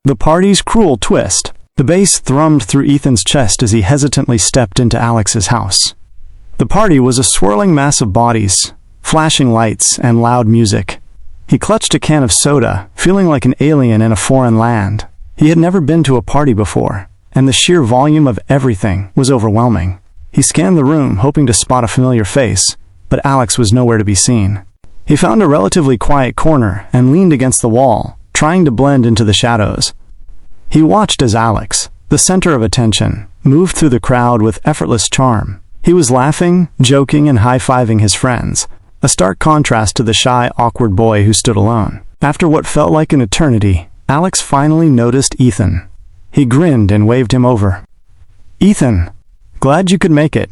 The party's cruel twist. The bass thrummed through Ethan's chest as he hesitantly stepped into Alex's house. The party was a swirling mass of bodies, flashing lights, and loud music. He clutched a can of soda, feeling like an alien in a foreign land. He had never been to a party before, and the sheer volume of everything was overwhelming. He scanned the room, hoping to spot a familiar face, but Alex was nowhere to be seen. He found a relatively quiet corner and leaned against the wall, trying to blend into the shadows. He watched as Alex, the center of attention, moved through the crowd with effortless charm. He was laughing, joking, and high-fiving his friends, a stark contrast to the shy, awkward boy who stood alone. After what felt like an eternity, Alex finally noticed Ethan. He grinned and waved him over. "Ethan, glad you could make it,"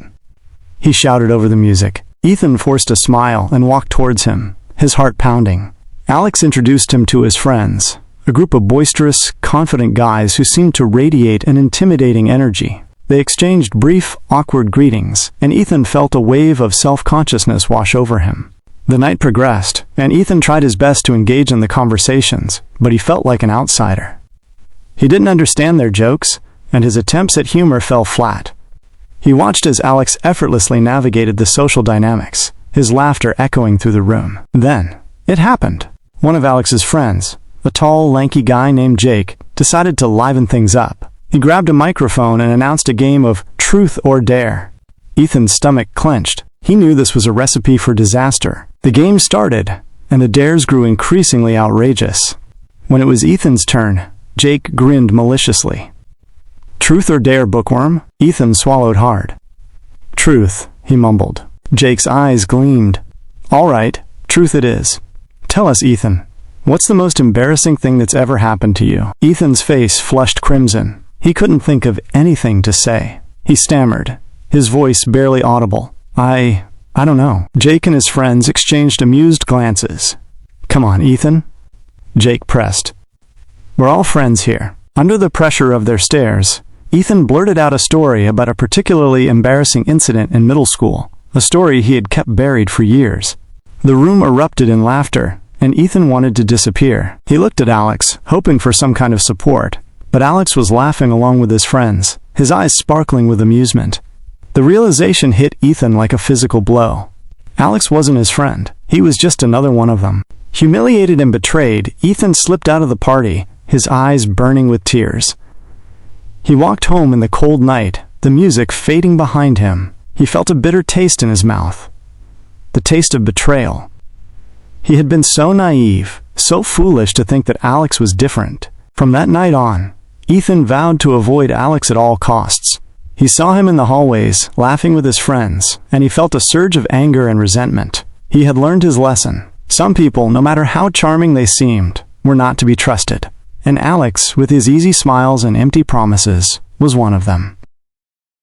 he shouted over the music. Ethan forced a smile and walked towards him, his heart pounding. Alex introduced him to his friends, a group of boisterous, confident guys who seemed to radiate an intimidating energy. They exchanged brief, awkward greetings, and Ethan felt a wave of self-consciousness wash over him. The night progressed, and Ethan tried his best to engage in the conversations, but he felt like an outsider. He didn't understand their jokes, and his attempts at humor fell flat. He watched as Alex effortlessly navigated the social dynamics, his laughter echoing through the room. Then, it happened. One of Alex's friends, a tall, lanky guy named Jake, decided to liven things up. He grabbed a microphone and announced a game of truth or dare. Ethan's stomach clenched. He knew this was a recipe for disaster. The game started, and the dares grew increasingly outrageous. When it was Ethan's turn, Jake grinned maliciously. "Truth or dare, bookworm?" Ethan swallowed hard. "Truth," he mumbled. Jake's eyes gleamed. "All right, truth it is. Tell us, Ethan, what's the most embarrassing thing that's ever happened to you?" Ethan's face flushed crimson. He couldn't think of anything to say. He stammered, his voice barely audible. I don't know." Jake and his friends exchanged amused glances. "Come on, Ethan," Jake pressed. "We're all friends here." Under the pressure of their stares, Ethan blurted out a story about a particularly embarrassing incident in middle school, a story he had kept buried for years. The room erupted in laughter, and Ethan wanted to disappear. He looked at Alex, hoping for some kind of support, but Alex was laughing along with his friends, his eyes sparkling with amusement. The realization hit Ethan like a physical blow. Alex wasn't his friend. He was just another one of them. Humiliated and betrayed, Ethan slipped out of the party, his eyes burning with tears. He walked home in the cold night, the music fading behind him. He felt a bitter taste in his mouth. The taste of betrayal. He had been so naive, so foolish to think that Alex was different. From that night on, Ethan vowed to avoid Alex at all costs. He saw him in the hallways, laughing with his friends, and he felt a surge of anger and resentment. He had learned his lesson. Some people, no matter how charming they seemed, were not to be trusted. And Alex, with his easy smiles and empty promises, was one of them.